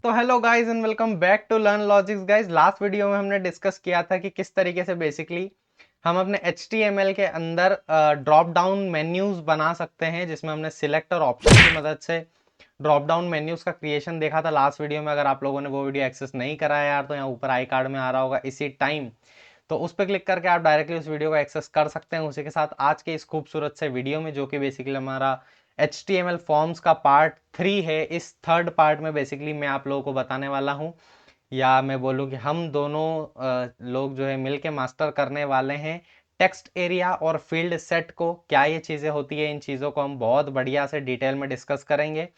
तो hello guys and welcome back to Learn Logics guys. Last video में हमने discuss किया था कि किस तरीके से बेसिकली हम अपने HTML के अंदर ड्रॉप डाउन मेन्यूज बना सकते हैं, जिसमें हमने सिलेक्ट और ऑप्शन की मदद से ड्रॉप डाउन मेन्यूज का क्रिएशन देखा था लास्ट वीडियो में। अगर आप लोगों ने वो वीडियो एक्सेस नहीं करा है यार, तो यहाँ ऊपर आई कार्ड में आ रहा होगा इसी टाइम, तो उस पर क्लिक करके आप डायरेक्टली उस वीडियो को एक्सेस कर सकते हैं। उसी के साथ आज के इस खूबसूरत से वीडियो में, जो कि बेसिकली हमारा HTML फॉर्म्स का पार्ट 3 है, इस थर्ड पार्ट में बेसिकली मैं आप लोगों को बताने वाला हूँ, या मैं बोलूँ कि हम दोनों लोग जो है मिलके मास्टर करने वाले हैं टेक्स्ट एरिया और फील्ड सेट को। क्या ये चीज़ें होती है, इन चीज़ों को हम बहुत बढ़िया से डिटेल में डिस्कस करेंगे।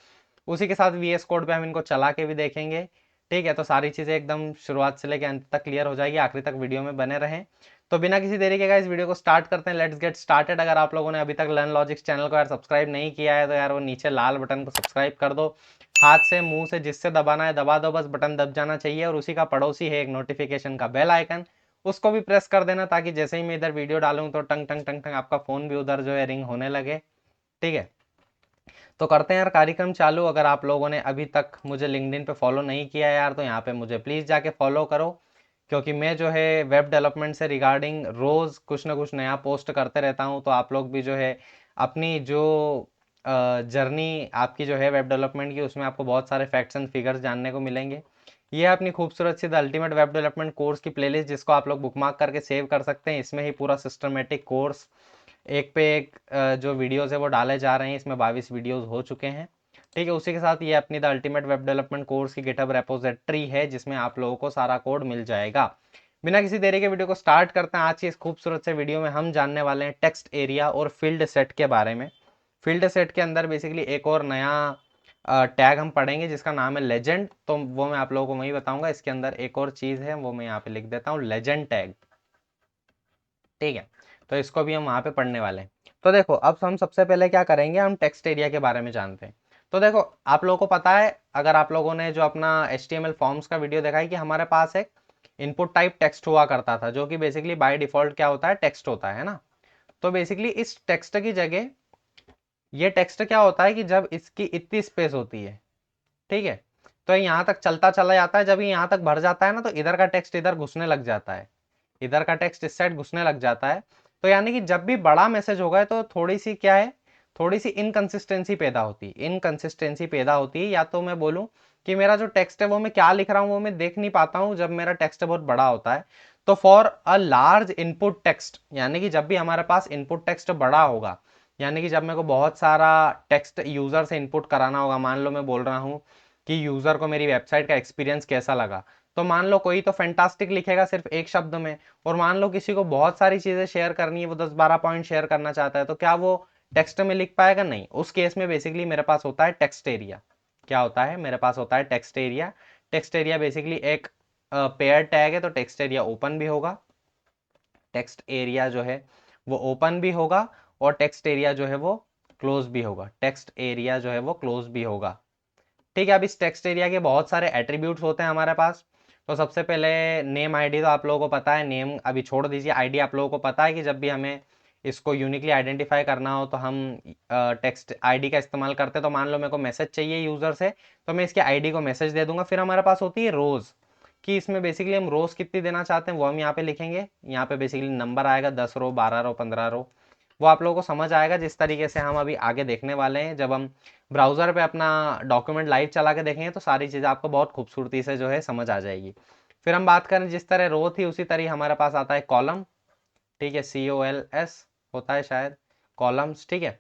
उसी के साथ VS कोड पे हम इनको चला के भी देखेंगे। ठीक है, तो सारी चीज़ें एकदम शुरुआत से लेकर अंत तक क्लियर हो जाएगी। आखिरी तक वीडियो में बने रहें। तो बिना किसी देरी के गाइस वीडियो को स्टार्ट करते हैं। Let's get started. अगर आप लोगों ने अभी तक लर्न लॉजिक्स चैनल को यार सब्सक्राइब नहीं किया है, तो यार वो नीचे लाल बटन को सब्सक्राइब कर दो। हाथ से मुंह से जिससे दबाना है दबा दो, बस बटन दब जाना चाहिए। और उसी का पड़ोसी है एक नोटिफिकेशन का बेल आइकन, उसको भी प्रेस कर देना, ताकि जैसे ही मैं इधर वीडियो डालूं तो टंग टंग टंग टंग आपका फोन भी उधर जो है रिंग होने लगे। ठीक है, तो करते हैं यार कार्यक्रम चालू। अगर आप लोगों ने अभी तक मुझे लिंक्डइन पे फॉलो नहीं किया यार, तो यहाँ पे मुझे प्लीज़ जाके फॉलो करो, क्योंकि मैं जो है वेब डेवलपमेंट से रिगार्डिंग रोज़ कुछ ना कुछ नया पोस्ट करते रहता हूँ। तो आप लोग भी जो है अपनी जो जर्नी आपकी जो है वेब डेवलपमेंट की, उसमें आपको बहुत सारे फैक्ट्स एंड फिगर्स जानने को मिलेंगे। ये है अपनी खूबसूरत see the ultimate web development course की प्लेलिस्ट, जिसको आप लोग बुकमार्क करके सेव कर सकते हैं। इसमें ही पूरा सिस्टमेटिक कोर्स एक पे एक जो वीडियोस है वो डाले जा रहे हैं। इसमें 22 वीडियोस हो चुके हैं। ठीक है, उसी के साथ ये अपनी the ultimate web development course की गिटहब रेपोजिटरी है, जिसमें आप लोगों को सारा कोड मिल जाएगा। बिना किसी देरी के वीडियो को स्टार्ट करते हैं। आज की इस खूबसूरत से वीडियो में हम जानने वाले हैं टेक्स्ट एरिया और फील्ड सेट के बारे में। फील्ड सेट के अंदर बेसिकली एक और नया टैग हम पढ़ेंगे, जिसका नाम है लेजेंड। तो वो मैं आप लोगों को वही बताऊंगा। इसके अंदर एक और चीज़ है, वो मैं यहाँ पे लिख देता हूँ, लेजेंड टैग। ठीक है, तो इसको भी हम वहाँ पे पढ़ने वाले हैं। तो देखो, अब हम सबसे पहले क्या करेंगे, हम टेक्स्ट एरिया के बारे में जानते हैं। तो देखो, आप लोगों को पता है, अगर आप लोगों ने जो अपना HTML फॉर्म्स का वीडियो देखा है, कि हमारे पास एक इनपुट टाइप टेक्स्ट हुआ करता था, जो कि बेसिकली बाय डिफॉल्ट क्या होता है, टेक्स्ट होता है ना। तो बेसिकली इस टेक्स्ट की जगह ये टेक्स्ट क्या होता है कि जब इसकी इतनी स्पेस होती है, ठीक है, तो यहाँ तक चलता चला जाता है। जब ये यहाँ तक भर जाता है ना, तो इधर का टेक्स्ट इधर घुसने लग जाता है, इधर का टेक्स्ट इस साइड घुसने लग जाता है। तो यानी कि जब भी बड़ा मैसेज होगा, तो थोड़ी सी क्या है, थोड़ी सी इनकंसिस्टेंसी पैदा होती है। इनकंसिस्टेंसी पैदा होती है, या तो मैं बोलूं कि मेरा जो टेक्स्ट है वो मैं क्या लिख रहा हूँ वो मैं देख नहीं पाता हूँ, जब मेरा टेक्स्ट बहुत बड़ा होता है। तो for a large input text, यानी कि जब भी हमारे पास इनपुट टेक्स्ट बड़ा होगा, यानी कि जब मेरे को बहुत सारा टेक्स्ट यूजर से इनपुट कराना होगा। मान लो मैं बोल रहा हूँ कि यूजर को मेरी वेबसाइट का एक्सपीरियंस कैसा लगा, तो मान लो कोई तो फैंटास्टिक लिखेगा सिर्फ एक शब्द में, और मान लो किसी को बहुत सारी चीजें शेयर करनी है, वो 10-12 पॉइंट शेयर करना चाहता है, तो क्या वो टेक्स्ट में लिख पाएगा? नहीं। उस केस में बेसिकली मेरे पास होता है टेक्स्ट एरिया। क्या होता है? मेरे पास होता है text area. Text area basically एक पेयर टैग है, तो टेक्स्ट एरिया ओपन भी होगा, टेक्स्ट एरिया जो है वो ओपन भी होगा, और टेक्स्ट एरिया जो है वो क्लोज भी होगा, टेक्स्ट एरिया जो है वो क्लोज भी होगा। ठीक है, अब इस टेक्स्ट एरिया के बहुत सारे एट्रीब्यूट्स होते हैं हमारे पास। तो सबसे पहले नेम आईडी, तो आप लोगों को पता है, नेम अभी छोड़ दीजिए, आईडी आप लोगों को पता है कि जब भी हमें इसको यूनिकली आइडेंटिफाई करना हो, तो हम टेक्स्ट आईडी का इस्तेमाल करते हैं। तो मान लो मेरे को मैसेज चाहिए यूजर से, तो मैं इसके आईडी को मैसेज दे दूंगा। फिर हमारे पास होती है रोज, कि इसमें बेसिकली हम रोज कितनी देना चाहते हैं वो हम यहाँ पे लिखेंगे। यहाँ पे बेसिकली नंबर आएगा, 10 रो, 12 रो, 15 रो। वो आप लोगों को समझ आएगा जिस तरीके से हम अभी आगे देखने वाले हैं। जब हम ब्राउजर पे अपना डॉक्यूमेंट लाइव चला के देखेंगे, तो सारी चीज़ें आपको बहुत खूबसूरती से जो है समझ आ जाएगी। फिर हम बात करें, जिस तरह रो थी उसी तरह हमारे पास आता है कॉलम। ठीक है, COLS होता है शायद, कॉलम्स। ठीक है,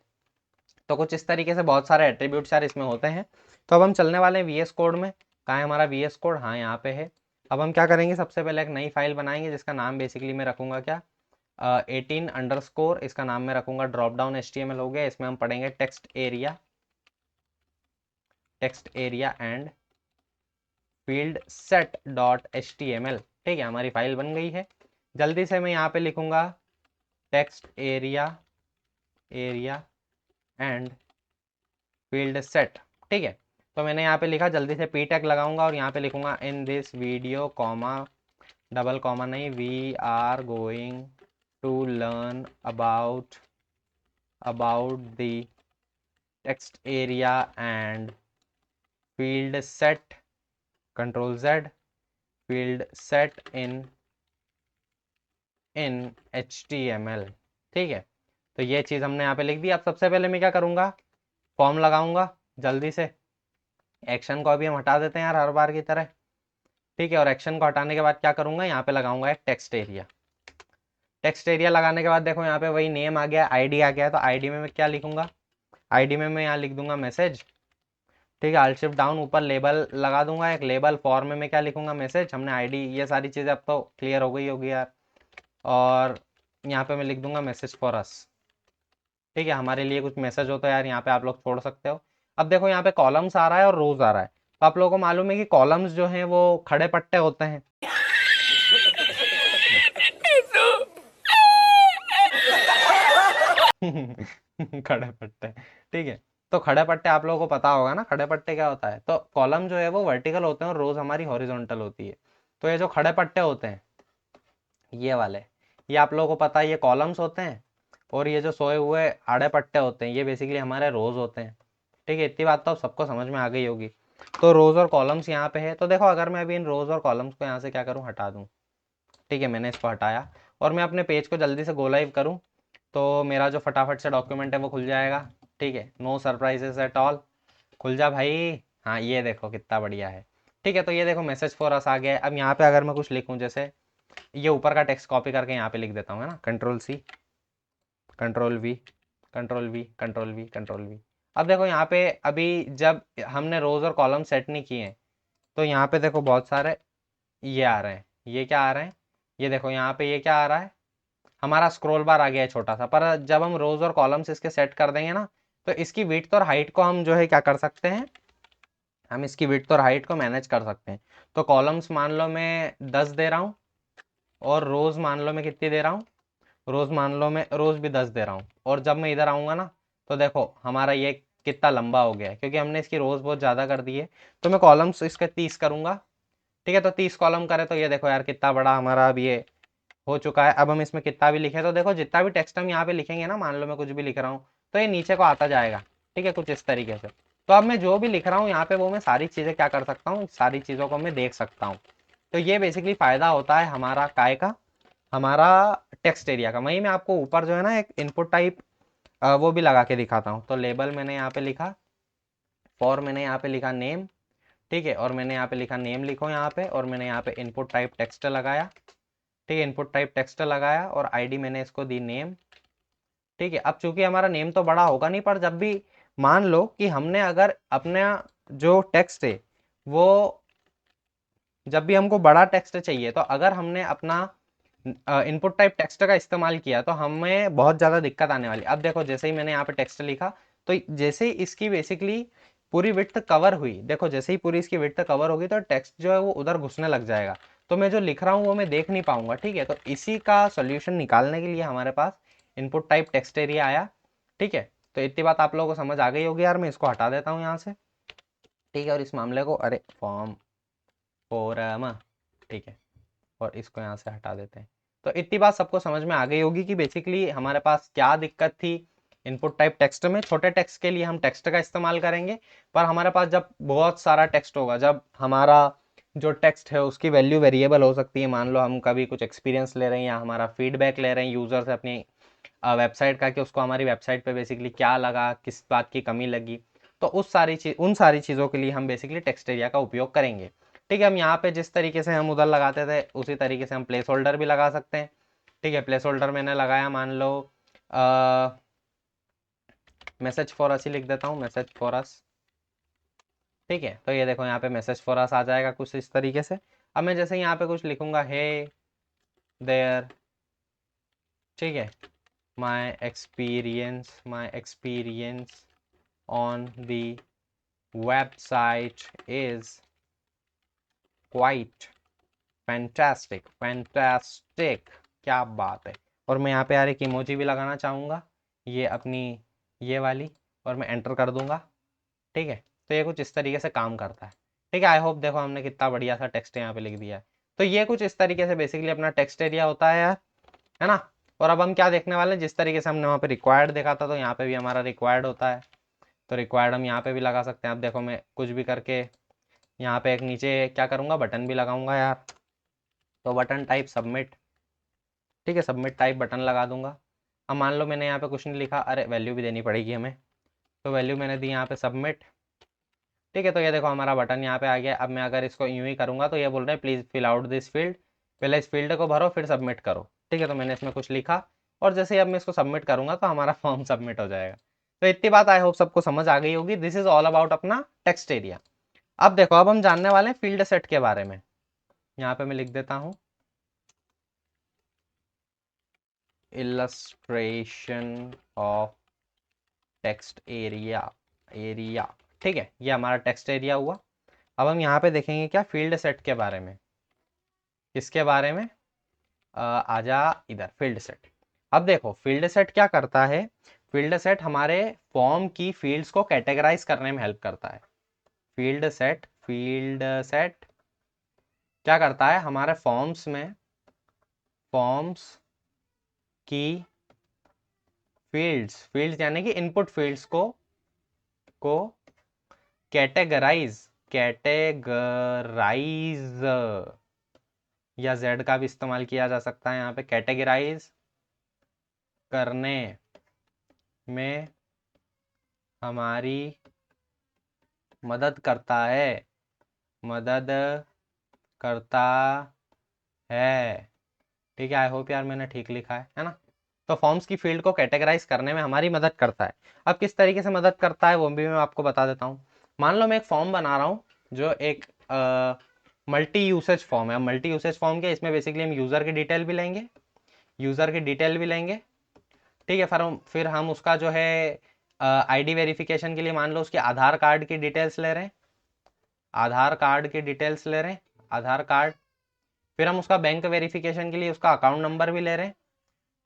तो कुछ इस तरीके से बहुत सारे एट्रीब्यूट्स यार इसमें होते हैं। तो अब हम चलने वाले हैं VS कोड में। कहाँ है हमारा VS कोड? हाँ, यहाँ पे है। अब हम क्या करेंगे, सबसे पहले एक नई फाइल बनाएंगे, जिसका नाम बेसिकली मैं रखूंगा क्या, 18 अंडरस्कोर। इसका नाम मैं रखूंगा ड्रॉप डाउन HTML हो गया। इसमें हम पढ़ेंगे text area, text area and field set dot HTML। ठीक है, हमारी फाइल बन गई है। जल्दी से मैं यहाँ पे लिखूंगा text area, area and field set. ठीक है, तो मैंने यहाँ पे लिखा, जल्दी से पी टैग लगाऊंगा और यहाँ पे लिखूंगा in this video comma, double comma नहीं, we are going to learn about the text area and field set control Z, field set in HTML। ठीक है, तो ये चीज़ हमने यहाँ पे लिख दी। अब सबसे पहले मैं क्या करूँगा, फॉर्म लगाऊंगा जल्दी से। एक्शन को अभी हम हटा देते हैं यार हर बार की तरह। ठीक है, और एक्शन को हटाने के बाद क्या करूँगा, यहाँ पे लगाऊंगा एक टेक्स्ट एरिया। टेक्स्ट एरिया लगाने के बाद देखो यहाँ पे वही नेम आ गया, आईडी आ गया, तो आईडी में मैं क्या लिखूंगा, आईडी में मैं यहाँ लिख दूंगा मैसेज। ठीक है, अल्ट शिफ्ट डाउन, ऊपर लेबल लगा दूंगा एक लेबल। फॉर्म में मैं क्या लिखूंगा, मैसेज। हमने आईडी, ये सारी चीज़ें अब तो क्लियर हो गई होगी यार। और यहाँ पे मैं लिख दूंगा मैसेज फॉर अस। ठीक है, हमारे लिए कुछ मैसेज हो तो यार यहाँ पे आप लोग छोड़ सकते हो। अब देखो यहाँ पे कॉलम्स आ रहा है और रोज आ रहा है। तो आप लोगों को मालूम है कि कॉलम्स जो हैं वो खड़े पट्टे होते हैं। खड़े पट्टे, ठीक है। तो खड़े पट्टे आप लोगों को पता होगा ना, खड़े पट्टे क्या होता है। तो कॉलम जो है वो वर्टिकल होते हैं और रोज हमारी हॉरिजॉन्टल होती है। तो ये जो खड़े पट्टे होते हैं ये वाले, ये आप लोगों को पता है, ये कॉलम्स होते हैं। और ये जो सोए हुए आड़े पट्टे होते हैं ये बेसिकली हमारे रोज होते हैं। ठीक है, इतनी बात तो अब सबको समझ में आ गई होगी। तो रोज और कॉलम्स यहाँ पे है। तो देखो अगर मैं अभी इन रोज और कॉलम्स को यहाँ से क्या करूँ, हटा दूँ। ठीक है, मैंने इसको हटाया और मैं अपने पेज को जल्दी से गो लाइव करूँ तो मेरा जो फटाफट से डॉक्यूमेंट है वो खुल जाएगा। ठीक है, नो सरप्राइजेस एट ऑल, खुल जा भाई। हाँ, ये देखो कितना बढ़िया है। ठीक है, तो ये देखो मैसेज फॉर अस आ गया है। अब यहाँ पे अगर मैं कुछ लिखूँ, जैसे ये ऊपर का टेक्स्ट कॉपी करके यहाँ पे लिख देता हूँ, है ना, control C, control V, control V, control V, control V। अब देखो यहाँ पे अभी जब हमने रोज और कॉलम सेट नहीं किए हैं तो यहाँ पे देखो बहुत सारे ये आ रहे हैं। ये क्या आ रहे हैं, ये देखो यहाँ पे ये क्या आ रहा है, हमारा स्क्रॉल बार आ गया है छोटा सा। पर जब हम रोज और कॉलम्स इसके सेट कर देंगे ना, तो इसकी विड्थ और हाइट को हम जो है क्या कर सकते हैं, हम इसकी विड्थ और हाइट को मैनेज कर सकते हैं। तो कॉलम्स मान लो मैं 10 दे रहा हूँ और रोज मान लो मैं कितनी दे रहा हूँ, रोज मान लो मैं रोज भी 10 दे रहा हूँ। और जब मैं इधर आऊंगा ना तो देखो हमारा ये कितना लंबा हो गया है, क्योंकि हमने इसकी रोज बहुत ज़्यादा कर दी है। तो मैं कॉलम्स इसके 30 करूंगा। ठीक है, तो 30 कॉलम करे तो ये देखो यार कितना बड़ा हमारा अब ये हो चुका है। अब हम इसमें कितना भी लिखे तो देखो जितना भी टेक्स्ट हम यहाँ पे लिखेंगे ना, मान लो मैं कुछ भी लिख रहा हूँ तो ये नीचे को आता जाएगा। ठीक है, कुछ इस तरीके से। तो अब मैं जो भी लिख रहा हूँ यहाँ पे वो मैं सारी चीज़ें क्या कर सकता हूँ, सारी चीज़ों को मैं देख सकता हूँ। तो ये बेसिकली फ़ायदा होता है हमारा काय का, हमारा टेक्स्ट एरिया का। वहीं मैं आपको ऊपर जो है ना एक इनपुट टाइप वो भी लगा के दिखाता हूँ। तो लेबल मैंने यहाँ पे लिखा, फॉर मैंने यहाँ पे लिखा नेम। ठीक है, और मैंने यहाँ पे लिखा नेम लिखो यहाँ पे, और मैंने यहाँ पे इनपुट टाइप टेक्स्ट लगाया। ठीक है, इनपुट टाइप टेक्स्ट लगाया और आईडी मैंने इसको दी नेम। ठीक है, अब चूंकि हमारा नेम तो बड़ा होगा नहीं, पर जब भी मान लो कि हमने अगर अपना जो टेक्स्ट है वो, जब भी हमको बड़ा टेक्स्ट चाहिए तो अगर हमने अपना इनपुट टाइप टेक्स्ट का इस्तेमाल किया तो हमें बहुत ज़्यादा दिक्कत आने वाली। अब देखो जैसे ही मैंने यहाँ पे टेक्स्ट लिखा तो जैसे ही इसकी बेसिकली पूरी विड्थ कवर हुई, देखो जैसे ही पूरी इसकी विड्थ कवर होगी तो टेक्स्ट जो है वो उधर घुसने लग जाएगा। तो मैं जो लिख रहा हूँ वो मैं देख नहीं पाऊंगा। ठीक है, तो इसी का सोल्यूशन निकालने के लिए हमारे पास इनपुट टाइप टेक्स्ट एरिया आया। ठीक है, तो इतनी बात आप लोगों को समझ आ गई होगी यार। मैं इसको हटा देता हूँ यहाँ से। ठीक है, और इस मामले को, अरे फॉर्म फोरम, ठीक है, और इसको यहाँ से हटा देते हैं। तो इतनी बात सबको समझ में आ गई होगी कि बेसिकली हमारे पास क्या दिक्कत थी इनपुट टाइप टेक्स्ट में। छोटे टेक्स्ट के लिए हम टेक्स्ट का इस्तेमाल करेंगे, पर हमारे पास जब बहुत सारा टेक्स्ट होगा, जब हमारा जो टेक्स्ट है उसकी वैल्यू वेरिएबल हो सकती है। मान लो हम कभी कुछ एक्सपीरियंस ले रहे हैं या हमारा फीडबैक ले रहे हैं यूज़र से अपनी वेबसाइट का, कि उसको हमारी वेबसाइट पे बेसिकली क्या लगा, किस बात की कमी लगी। तो उन सारी चीज़ों के लिए हम बेसिकली टेक्स्ट एरिया का उपयोग करेंगे। ठीक है, हम यहाँ पे जिस तरीके से हम उधर लगाते थे उसी तरीके से हम प्लेस होल्डर भी लगा सकते हैं। ठीक है, प्लेस होल्डर मैंने लगाया, मान लो मैसेज फॉर अस ही लिख देता हूँ, मैसेज फॉर अस। ठीक है, तो ये देखो यहाँ पे मैसेज फॉर अस आ जाएगा कुछ इस तरीके से। अब मैं जैसे यहाँ पे कुछ लिखूंगा, हे देयर, ठीक है, my experience on the website is quite fantastic, क्या बात है। और मैं यहाँ पे यार एक इमोजी भी लगाना चाहूँगा, ये अपनी ये वाली, और मैं एंटर कर दूंगा। ठीक है, तो ये कुछ इस तरीके से काम करता है। ठीक है, आई होप देखो हमने कितना बढ़िया सा टेक्स्ट यहाँ पे लिख दिया है। तो ये कुछ इस तरीके से बेसिकली अपना टेक्स्ट एरिया होता है यार, है ना। और अब हम क्या देखने वाले हैं, जिस तरीके से हमने वहाँ पे रिक्वायर्ड देखा था तो यहाँ पे भी हमारा रिक्वायर्ड होता है। तो रिक्वायर्ड हम यहाँ पे भी लगा सकते हैं। अब देखो मैं कुछ भी करके यहाँ पे एक नीचे क्या करूँगा, बटन भी लगाऊंगा यार, तो बटन टाइप सबमिट। ठीक है, सबमिट टाइप बटन लगा दूंगा। अब मान लो मैंने यहाँ पे कुछ नहीं लिखा, अरे वैल्यू भी देनी पड़ेगी हमें, तो वैल्यू मैंने दी यहाँ पे सबमिट। ठीक है, तो ये देखो हमारा बटन यहाँ पे आ गया। अब मैं अगर इसको यूं ही करूँगा तो ये बोल रहे हैं please fill out this field, पहले इस फील्ड को भरो फिर सबमिट करो। ठीक है, तो मैंने इसमें कुछ लिखा और जैसे ही अब मैं इसको सबमिट करूँगा तो हमारा फॉर्म सबमिट हो जाएगा। तो इतनी बात आई होप सबको समझ आ गई होगी। दिस इज ऑल अबाउट अपना टेक्स्ट एरिया। अब देखो, अब हम जानने वाले हैं फील्ड सेट के बारे में। यहाँ पे मैं लिख देता हूँ illustration of text area, area. ठीक है, ये हमारा टेक्स्ट एरिया हुआ। अब हम यहाँ पे देखेंगे क्या, फील्ड सेट के बारे में। किसके बारे में, आजा इधर, फील्ड सेट। अब देखो फील्ड सेट क्या करता है, फील्ड सेट हमारे फॉर्म की फील्ड्स को कैटेगराइज करने में हेल्प करता है। फील्ड सेट क्या करता है, हमारे फॉर्म्स में, फॉर्म्स की फील्ड्स यानी कि इनपुट फील्ड्स को कैटेगराइज या जेड का भी इस्तेमाल किया जा सकता है यहाँ पे, कैटेगराइज करने में हमारी मदद करता है, मदद करता है। ठीक है, आई होप यार मैंने ठीक लिखा है ना। तो फॉर्म्स की फील्ड को कैटेगराइज करने में हमारी मदद करता है। अब किस तरीके से मदद करता है वो भी मैं आपको बता देता हूँ। मान लो मैं एक फॉर्म बना रहा हूँ जो एक मल्टी यूसेज फॉर्म है। मल्टी यूसेज फॉर्म के इसमें बेसिकली हम यूज़र की डिटेल भी लेंगे, यूज़र की डिटेल भी लेंगे। ठीक है, फिर हम उसका जो है आईडी वेरिफिकेशन के लिए मान लो उसके आधार कार्ड की डिटेल्स ले रहे हैं, आधार कार्ड की डिटेल्स ले रहे हैं, आधार कार्ड। फिर हम उसका बैंक वेरिफिकेशन के लिए उसका अकाउंट नंबर भी ले रहे हैं।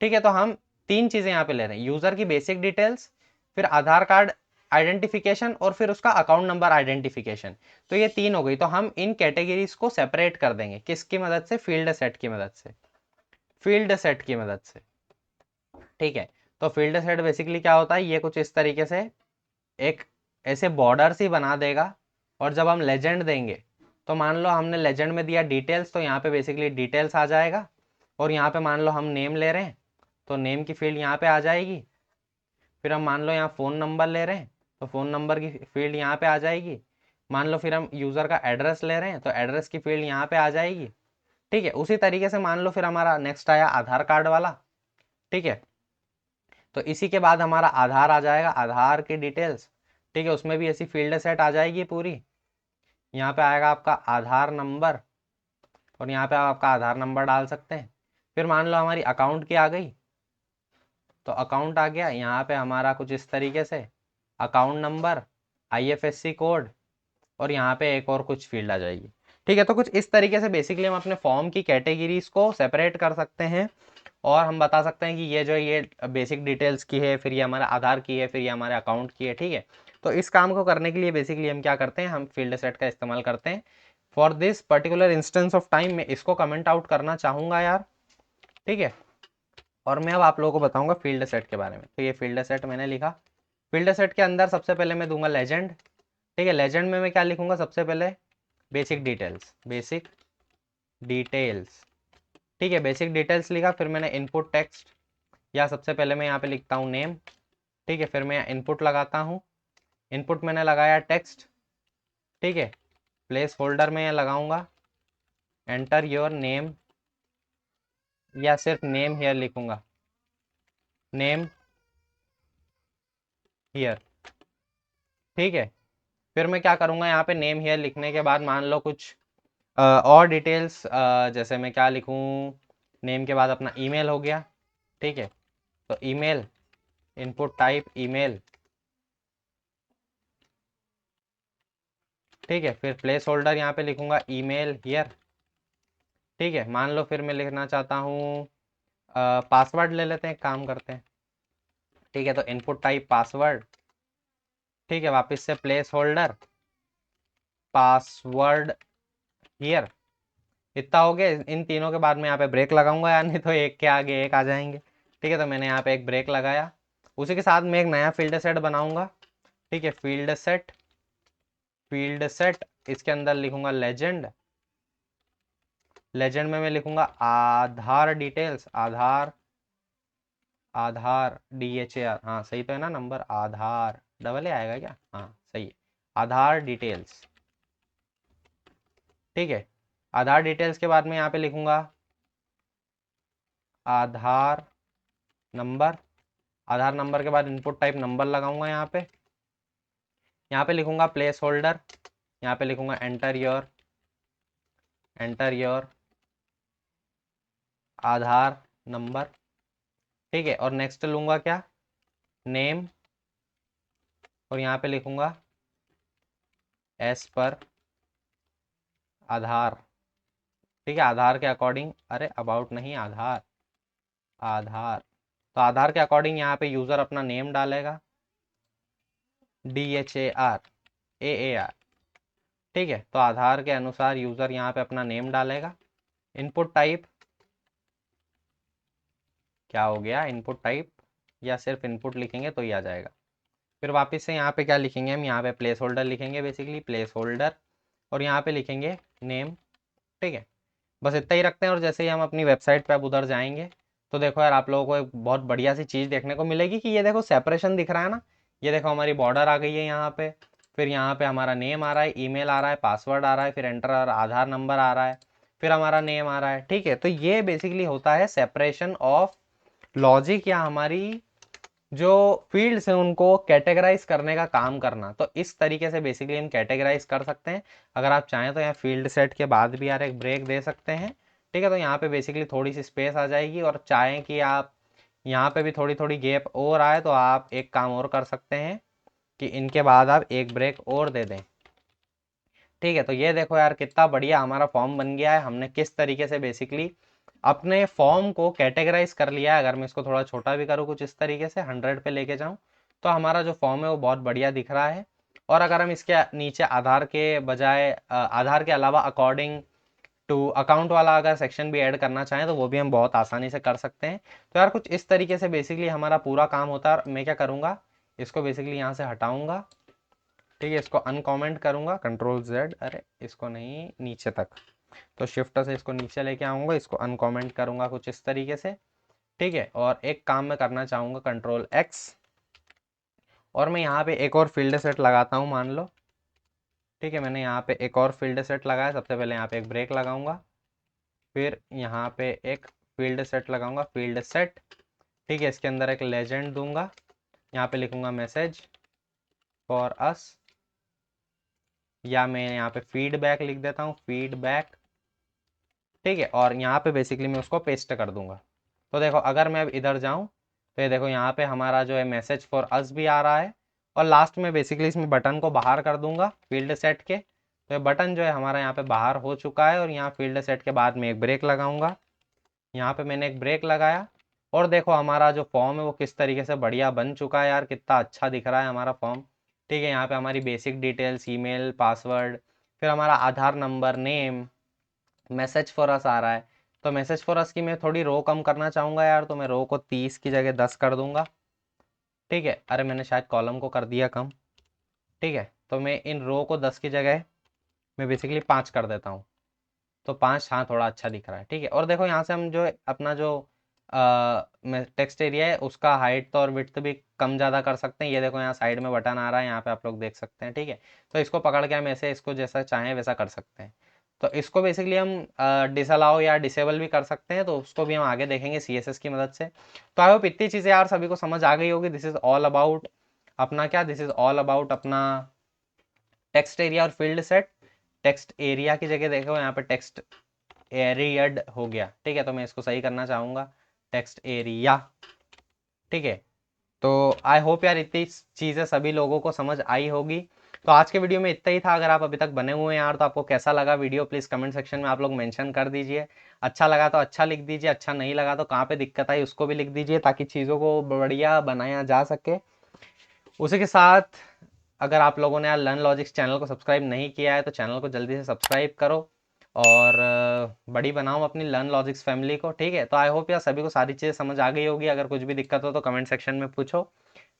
ठीक है, तो हम तीन चीजें यहाँ पे ले रहे हैं, यूजर की बेसिक डिटेल्स, फिर आधार कार्ड आइडेंटिफिकेशन और फिर उसका अकाउंट नंबर आइडेंटिफिकेशन। तो ये तीन हो गई। तो हम इन कैटेगरीज को सेपरेट कर देंगे किसकी मदद से, फील्ड सेट की मदद से, फील्ड सेट की मदद से। ठीक है, तो फील्ड सेट बेसिकली क्या होता है, ये कुछ इस तरीके से एक ऐसे बॉर्डर ही बना देगा। और जब हम लेजेंड देंगे तो मान लो हमने लेजेंड में दिया डिटेल्स, तो यहाँ पे बेसिकली डिटेल्स आ जाएगा। और यहाँ पे मान लो हम नेम ले रहे हैं तो नेम की फील्ड यहाँ पे आ जाएगी। फिर हम मान लो यहाँ फ़ोन नंबर ले रहे हैं तो फ़ोन नंबर की फील्ड यहाँ पे आ जाएगी। मान लो फिर हम यूज़र का एड्रेस ले रहे हैं तो एड्रेस की फील्ड यहाँ पे आ जाएगी। ठीक है, उसी तरीके से मान लो फिर हमारा नेक्स्ट आया आधार कार्ड वाला। ठीक है, तो इसी के बाद हमारा आधार आ जाएगा, आधार की डिटेल्स। ठीक है, उसमें भी ऐसी फील्ड सेट आ जाएगी पूरी। यहाँ पे आएगा आपका आधार नंबर और यहाँ पे आप आपका आधार नंबर डाल सकते हैं। फिर मान लो हमारी अकाउंट की आ गई तो अकाउंट आ गया, यहाँ पे हमारा कुछ इस तरीके से अकाउंट नंबर, आईएफएससी कोड और यहाँ पे एक और कुछ फील्ड आ जाएगी। ठीक है, तो कुछ इस तरीके से बेसिकली हम अपने फॉर्म की कैटेगरीज को सेपरेट कर सकते हैं। और हम बता सकते हैं कि ये जो ये बेसिक डिटेल्स की है, फिर ये हमारा आधार की है, फिर ये हमारे अकाउंट की है। ठीक है, तो इस काम को करने के लिए बेसिकली हम क्या करते हैं, हम फील्ड सेट का इस्तेमाल करते हैं। For this particular instance of time में इसको कमेंट आउट करना चाहूँगा यार। ठीक है, और मैं अब आप लोगों को बताऊंगा फील्ड सेट के बारे में। तो ये फील्ड सेट मैंने लिखा। फील्ड सेट के अंदर सबसे पहले मैं दूंगा लेजेंड। ठीक है, लेजेंड में मैं क्या लिखूंगा, सबसे पहले बेसिक डिटेल्स, बेसिक डिटेल्स। ठीक है, बेसिक डिटेल्स लिखा। फिर मैंने इनपुट टेक्स्ट, या सबसे पहले मैं यहाँ पे लिखता हूँ नेम। ठीक है, फिर मैं इनपुट लगाता हूँ, इनपुट मैंने लगाया टेक्स्ट। ठीक है, प्लेस होल्डर में लगाऊंगा एंटर योर नेम, या सिर्फ नेम हियर लिखूंगा, नेम हियर। ठीक है, फिर मैं क्या करूंगा, यहाँ पे नेम हियर लिखने के बाद मान लो कुछ और डिटेल्स, जैसे मैं क्या लिखूं, नेम के बाद अपना ईमेल हो गया। ठीक है, तो ईमेल, इनपुट टाइप ईमेल। ठीक है, फिर प्लेस होल्डर यहाँ पे लिखूंगा ईमेल हियर। ठीक है, मान लो फिर मैं लिखना चाहता हूँ पासवर्ड ले लेते हैं, काम करते हैं। ठीक है, तो इनपुट टाइप पासवर्ड। ठीक है, वापस से प्लेस होल्डर पासवर्ड हियर। इतना हो गया। इन तीनों के बाद मैं यहाँ पे ब्रेक लगाऊंगा यार, नहीं तो एक के आगे एक आ जाएंगे। ठीक है, तो मैंने यहाँ पे एक ब्रेक लगाया। उसी के साथ मैं एक नया फील्ड सेट बनाऊंगा। ठीक है, फील्ड सेट, फील्ड सेट इसके अंदर लिखूंगा लेजेंड। लेजेंड में मैं लिखूंगा आधार डिटेल्स, आधार, आधार DHAR, हाँ सही तो है ना नंबर, आधार डबल ए आएगा क्या, हाँ सही है, आधार डिटेल्स। ठीक है, आधार डिटेल्स के बाद में यहाँ पे लिखूंगा आधार नंबर। आधार नंबर के बाद इनपुट टाइप नंबर लगाऊंगा यहाँ पे लिखूंगा प्लेस होल्डर। यहाँ पे लिखूंगा एंटर योर आधार नंबर। ठीक है, और नेक्स्ट लूंगा क्या, नेम, और यहाँ पे लिखूंगा एस पर आधार। ठीक है, आधार के अकॉर्डिंग, अरे अबाउट नहीं, आधार, आधार, तो आधार के अकॉर्डिंग यहाँ पे यूजर अपना नेम डालेगा, DHAR, ठीक है, तो आधार के अनुसार यूजर यहाँ पे अपना नेम डालेगा। इनपुट टाइप क्या हो गया, इनपुट टाइप, या सिर्फ इनपुट लिखेंगे तो ही आ जाएगा। फिर वापस से यहाँ पे क्या लिखेंगे हम, यहाँ पे प्लेस होल्डर लिखेंगे, बेसिकली प्लेस होल्डर, और यहाँ पे लिखेंगे नेम। ठीक है, बस इतना ही रखते हैं। और जैसे ही हम अपनी वेबसाइट पे अब उधर जाएंगे तो देखो यार, आप लोगों को एक बहुत बढ़िया सी चीज़ देखने को मिलेगी कि ये देखो सेपरेशन दिख रहा है ना, ये देखो हमारी बॉर्डर आ गई है यहाँ पे, फिर यहाँ पे हमारा नेम आ रहा है, ईमेल आ रहा है, पासवर्ड आ रहा है, फिर एंटर और आधार नंबर आ रहा है, फिर हमारा नेम आ रहा है। ठीक है, तो ये बेसिकली होता है सेपरेशन ऑफ लॉजिक, या हमारी जो फील्ड्स हैं उनको कैटेगराइज करने का काम करना। तो इस तरीके से बेसिकली हम कैटेगराइज कर सकते हैं। अगर आप चाहें तो यहाँ फील्ड सेट के बाद भी यार एक ब्रेक दे सकते हैं। ठीक है, तो यहाँ पे बेसिकली थोड़ी सी स्पेस आ जाएगी, और चाहें कि आप यहाँ पे भी थोड़ी थोड़ी गैप और आए तो आप एक काम और कर सकते हैं कि इनके बाद आप एक ब्रेक और दे दें। ठीक है, तो ये देखो यार कितना बढ़िया हमारा फॉर्म बन गया है। हमने किस तरीके से बेसिकली अपने फॉर्म को कैटेगराइज कर लिया है। अगर मैं इसको थोड़ा छोटा भी करूँ कुछ इस तरीके से 100 पे लेके जाऊँ तो हमारा जो फॉर्म है वो बहुत बढ़िया दिख रहा है। और अगर हम इसके नीचे आधार के बजाय आधार के अलावा अकॉर्डिंग टू अकाउंट वाला अगर सेक्शन भी ऐड करना चाहें तो वो भी हम बहुत आसानी से कर सकते हैं। तो यार कुछ इस तरीके से बेसिकली हमारा पूरा काम होता है। मैं क्या करूँगा, इसको बेसिकली यहाँ से हटाऊँगा। ठीक है, इसको अनकॉमेंट करूँगा, Ctrl+Z, अरे इसको नहीं, नीचे तक, तो शिफ्ट से इसको नीचे लेके आऊँगा, इसको अनकॉमेंट करूँगा कुछ इस तरीके से। ठीक है, और एक काम मैं करना चाहूँगा, Ctrl+X, और मैं यहाँ पे एक और फील्ड सेट लगाता हूँ, मान लो। ठीक है, मैंने यहाँ पे एक और फील्ड सेट लगाया। सबसे पहले यहाँ पे एक ब्रेक लगाऊंगा, फिर यहाँ पे एक फील्ड सेट लगाऊंगा, फील्ड सेट। ठीक है, इसके अंदर एक लेजेंड दूंगा, यहाँ पे लिखूंगा मैसेज फॉर अस, या मैं यहाँ पे फीडबैक लिख देता हूँ, फीडबैक। ठीक है, और यहाँ पे बेसिकली मैं उसको पेस्ट कर दूंगा। तो देखो अगर मैं अब इधर जाऊँ तो ये देखो यहाँ पे हमारा जो है मैसेज फॉर अस भी आ रहा है। और लास्ट में बेसिकली इसमें बटन को बाहर कर दूंगा फील्ड सेट के, तो ये बटन जो है हमारा यहाँ पे बाहर हो चुका है। और यहाँ फील्ड सेट के बाद में एक ब्रेक लगाऊंगा, यहाँ पे मैंने एक ब्रेक लगाया, और देखो हमारा जो फॉर्म है वो किस तरीके से बढ़िया बन चुका है यार, कितना अच्छा दिख रहा है हमारा फॉर्म। ठीक है, यहाँ पे हमारी बेसिक डिटेल्स, ईमेल, पासवर्ड, फिर हमारा Aadhaar number, name, message for us आ रहा है। तो मैसेज फॉर अस की मैं थोड़ी रो कम करना चाहूँगा यार, तो मैं रो को 30 की जगह 10 कर दूंगा। ठीक है, अरे मैंने शायद कॉलम को कर दिया कम। ठीक है, तो मैं इन रो को 10 की जगह मैं बेसिकली 5 कर देता हूँ, तो 5, हाँ थोड़ा अच्छा दिख रहा है। ठीक है, और देखो यहाँ से हम जो अपना जो टेक्स्ट एरिया है उसका हाइट और विड्थ भी कम ज़्यादा कर सकते हैं। ये देखो यहाँ साइड में बटन आ रहा है, यहाँ पे आप लोग देख सकते हैं। ठीक है, तो इसको पकड़ के हम ऐसे इसको जैसा चाहें वैसा कर सकते हैं। तो इसको बेसिकली हम डिसअलाउ या डिसेबल भी कर सकते हैं, तो उसको भी हम आगे देखेंगे CSS की मदद से। तो आई होप इतनी चीज़ें यार सभी को समझ आ गई होगी। दिस इज़ ऑल अबाउट अपना क्या, दिस इज़ ऑल अबाउट अपना टेक्स्ट एरिया और फील्ड सेट। टेक्स्ट एरिया की जगह देखो यहाँ पे टेक्स्ट एरियड हो गया। ठीक है, तो मैं इसको सही करना चाहूँगा, टेक्स्ट एरिया। ठीक है, तो आई होप यार इतनी चीज़ें सभी लोगों को समझ आई होगी। तो आज के वीडियो में इतना ही था। अगर आप अभी तक बने हुए हैं यार तो आपको कैसा लगा वीडियो, प्लीज़ कमेंट सेक्शन में आप लोग मेंशन कर दीजिए। अच्छा लगा तो अच्छा लिख दीजिए, अच्छा नहीं लगा तो कहाँ पे दिक्कत आई उसको भी लिख दीजिए, ताकि चीज़ों को बढ़िया बनाया जा सके। उसी के साथ अगर आप लोगों ने यार लर्न लॉजिक्स चैनल को सब्सक्राइब नहीं किया है तो चैनल को जल्दी से सब्सक्राइब करो, और बड़ी बनाओ अपनी लर्न लॉजिक्स फैमिली को। ठीक है, तो आई होप यार सभी को सारी चीज़ें समझ आ गई होगी। अगर कुछ भी दिक्कत हो तो कमेंट सेक्शन में पूछो।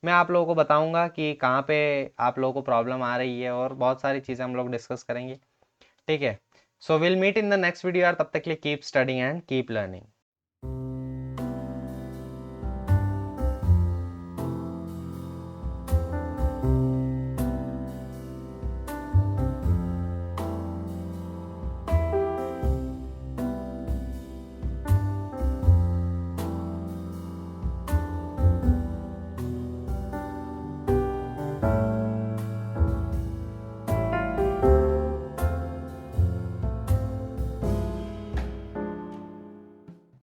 मैं आप लोगों को बताऊंगा कि कहाँ पे आप लोगों को प्रॉब्लम आ रही है, और बहुत सारी चीज़ें हम लोग डिस्कस करेंगे। ठीक है, so will meet in the next video यार, तब तक के लिए keep studying and keep learning.